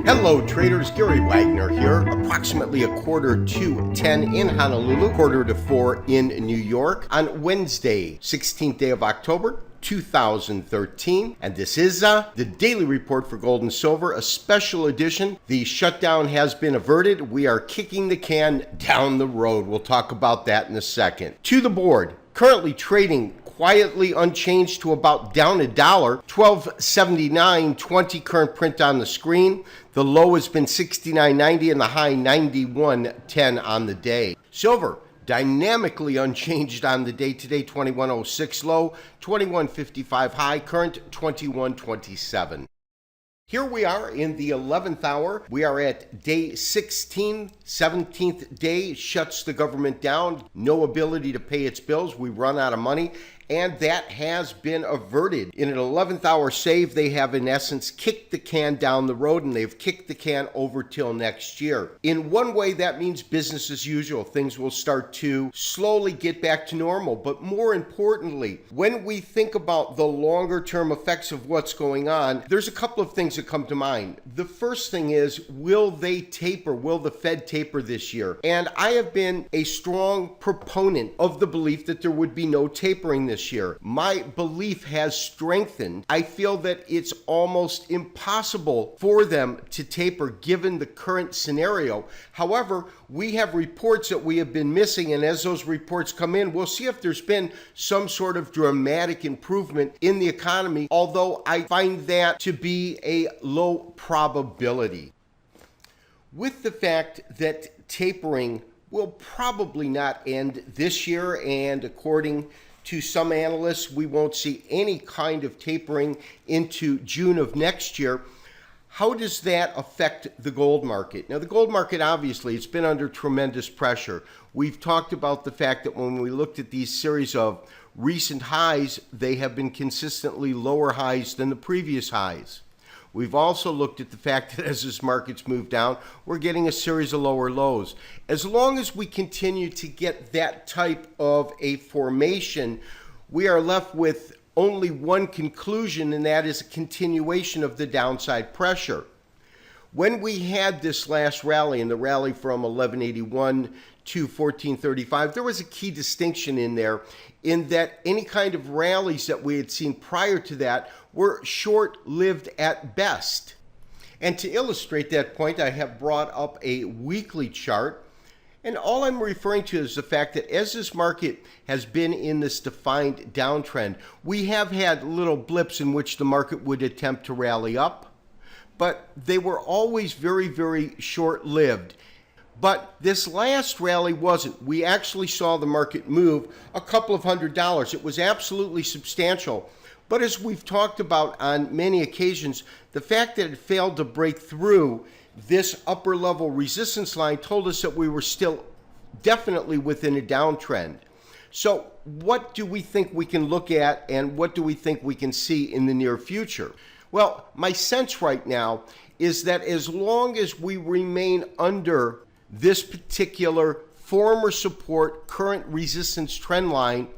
Hello traders, Gary Wagner here. Approximately 1:45 in Honolulu, 3:45 in New York on Wednesday, 16th day of October, 2013. And this is the Daily Report for Gold and Silver, a special edition. The shutdown has been averted. We are kicking the can down the road. We'll talk about that in a second. To the board, currently trading quietly unchanged to about down $1, 1279.20 current print on the screen. The low has been 69.90 and the high 91.10 on the day. Silver dynamically unchanged on the day today, 2106 low, 2155 high, current 2127. Here we are in the 11th hour. We are at day 16, 17th day, shuts the government down, no ability to pay its bills. We run out of money, and that has been averted. In an 11th hour save, they have in essence kicked the can down the road, and they've kicked the can over till next year. In one way, that means business as usual. Things will start to slowly get back to normal. But more importantly, when we think about the longer term effects of what's going on, there's a couple of things that come to mind. The first thing is, will they taper? Will the Fed taper this year? And I have been a strong proponent of the belief that there would be no tapering this year. My belief has strengthened. I feel that it's almost impossible for them to taper given the current scenario. However, we have reports that we have been missing, and as those reports come in, we'll see if there's been some sort of dramatic improvement in the economy, although I find that to be a low probability. With the fact that tapering will probably not end this year, and according to some analysts, we won't see any kind of tapering into June of next year. How does that affect the gold market? Now, the gold market, obviously, it's been under tremendous pressure. We've talked about the fact that when we looked at these series of recent highs, they have been consistently lower highs than the previous highs. We've also looked at the fact that as this market's moved down, we're getting a series of lower lows. As long as we continue to get that type of a formation, we are left with only one conclusion, and that is a continuation of the downside pressure. When we had this last rally, and the rally from 1181 to 1435, there was a key distinction in there in that any kind of rallies that we had seen prior to that were short-lived at best. And to illustrate that point, I have brought up a weekly chart. And all I'm referring to is the fact that as this market has been in this defined downtrend, we have had little blips in which the market would attempt to rally up, but they were always very, very short-lived. But this last rally wasn't. We actually saw the market move a couple of $100s. It was absolutely substantial. But as we've talked about on many occasions, the fact that it failed to break through this upper level resistance line told us that we were still definitely within a downtrend. So what do we think we can look at, and what do we think we can see in the near future? Well, my sense right now is that as long as we remain under this particular former support, current resistance trend line,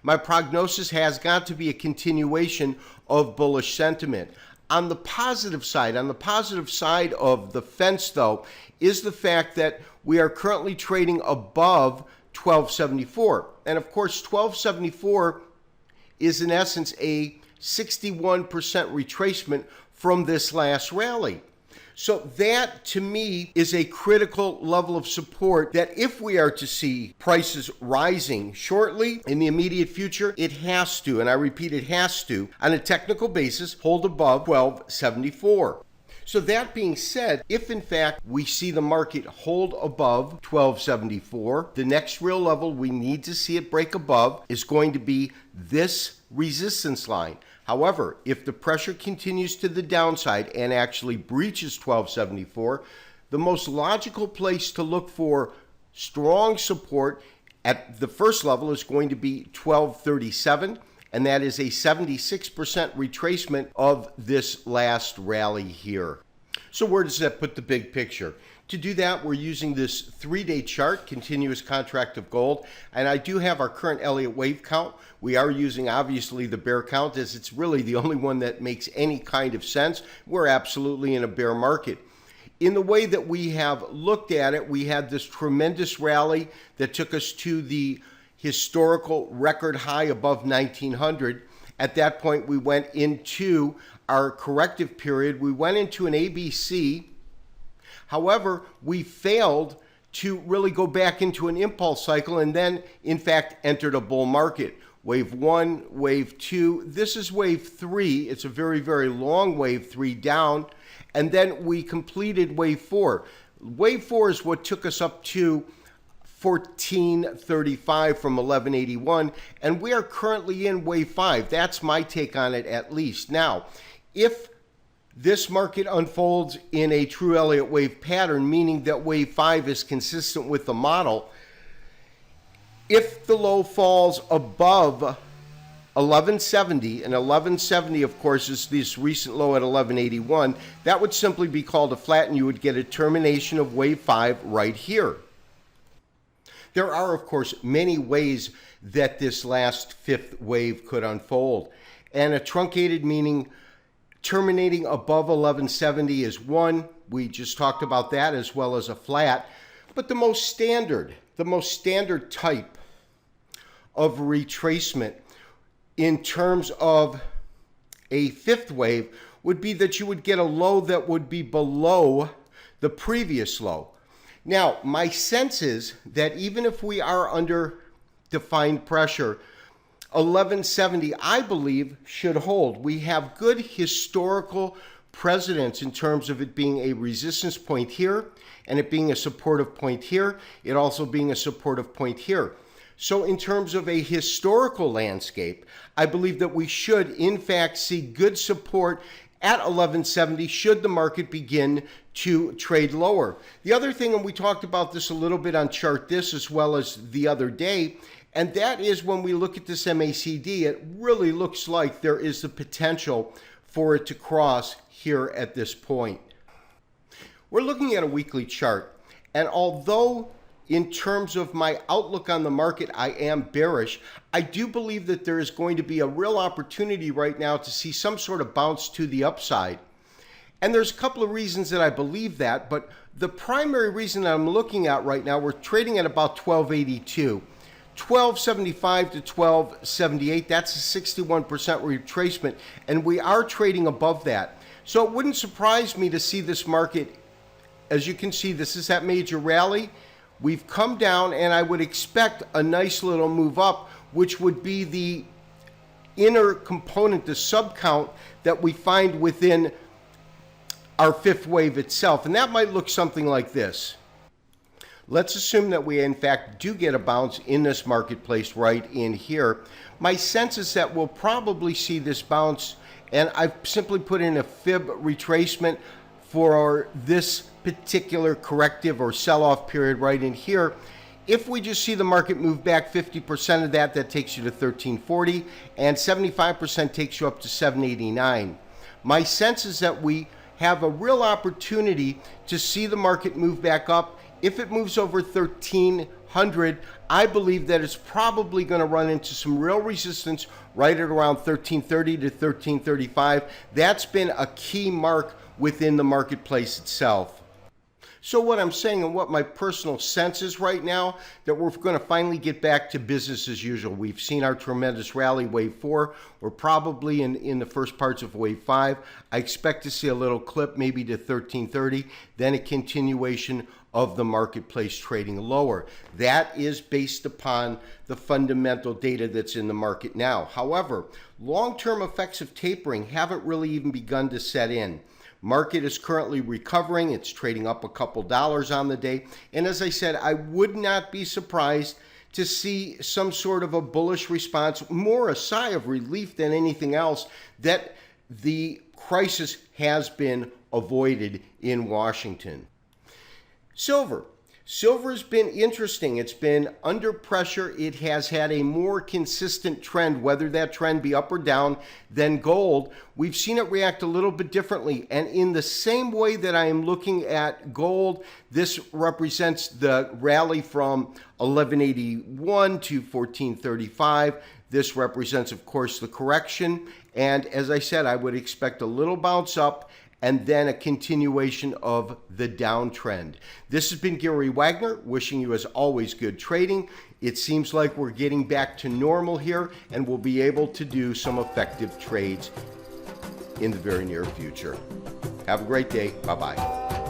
my prognosis has got to be a continuation of bullish sentiment. On the positive side of the fence, though, is the fact that we are currently trading above 1274. And of course, 1274 is in essence a 61% retracement from this last rally. So that, to me, is a critical level of support that if we are to see prices rising shortly in the immediate future, it has to, and I repeat, it has to, on a technical basis, hold above 1274. So that being said, if in fact we see the market hold above 1274, the next real level we need to see it break above is going to be this resistance line. However, if the pressure continues to the downside and actually breaches 1274, the most logical place to look for strong support at the first level is going to be 1237, and that is a 76% retracement of this last rally here. So where does that put the big picture? To do that, we're using this 3-day chart, continuous contract of gold, and I do have our current Elliott wave count. We are using, obviously, the bear count, as it's really the only one that makes any kind of sense. We're absolutely in a bear market. In the way that we have looked at it, we had this tremendous rally that took us to the historical record high above 1900. At that point, we went into our corrective period. We went into an ABC. However, we failed to really go back into an impulse cycle and then, in fact, entered a bull market. Wave 1, wave 2. This is wave 3. It's a very, very long wave 3 down. And then we completed wave 4. Wave 4 is what took us up to 1435 from 1181, and we are currently in wave 5. That's my take on it, at least. Now, if this market unfolds in a true Elliott wave pattern, meaning that wave 5 is consistent with the model, if the low falls above 1170, and 1170, of course, is this recent low at 1181, that would simply be called a flat, and you would get a termination of wave 5 right here. There are, of course, many ways that this last fifth wave could unfold. And a truncated, meaning terminating above 1170, is one. We just talked about that, as well as a flat. But the most standard type of retracement in terms of a fifth wave would be that you would get a low that would be below the previous low. Now, my sense is that even if we are under defined pressure, 1170, I believe, should hold. We have good historical precedence in terms of it being a resistance point here and it being a supportive point here, it also being a supportive point here. So in terms of a historical landscape, I believe that we should, in fact, see good support at 1170 should the market begin to trade lower. The other thing, and we talked about this a little bit on Chart This as well as the other day, and that is when we look at this MACD, it really looks like there is the potential for it to cross here at this point. We're looking at a weekly chart, and although in terms of my outlook on the market, I am bearish, I do believe that there is going to be a real opportunity right now to see some sort of bounce to the upside. And there's a couple of reasons that I believe that, but the primary reason that I'm looking at right now, we're trading at about 1282. 1275 to 1278, that's a 61% retracement, and we are trading above that. So it wouldn't surprise me to see this market, as you can see, this is that major rally. We've come down, and I would expect a nice little move up, which would be the inner component, the subcount that we find within our fifth wave itself. And that might look something like this. Let's assume that we, in fact, do get a bounce in this marketplace right in here. My sense is that we'll probably see this bounce, and I've simply put in a fib retracement for this particular corrective or sell-off period right in here. If we just see the market move back 50% of that, that takes you to 1340, and 75% takes you up to 789. My sense is that we have a real opportunity to see the market move back up. If it moves over 1300, I believe that it's probably going to run into some real resistance right at around 1330 to 1335. That's been a key mark within the marketplace itself. So what I'm saying and what my personal sense is right now, that we're going to finally get back to business as usual. We've seen our tremendous rally, wave 4. We're probably in the first parts of wave 5. I expect to see a little clip maybe to 1330, then a continuation of the marketplace trading lower. That is based upon the fundamental data that's in the market now. However, long-term effects of tapering haven't really even begun to set in. Market is currently recovering. It's trading up a couple dollars on the day. And as I said, I would not be surprised to see some sort of a bullish response, more a sigh of relief than anything else, that the crisis has been avoided in Washington. Silver. Silver's been interesting. It's been under pressure. It has had a more consistent trend, whether that trend be up or down, than gold. We've seen it react a little bit differently. And in the same way that I am looking at gold, this represents the rally from 1181 to 1435. This represents, of course, the correction. And as I said, I would expect a little bounce up and then a continuation of the downtrend. This has been Gary Wagner, wishing you as always good trading. It seems like we're getting back to normal here, and we'll be able to do some effective trades in the very near future. Have a great day. Bye-bye.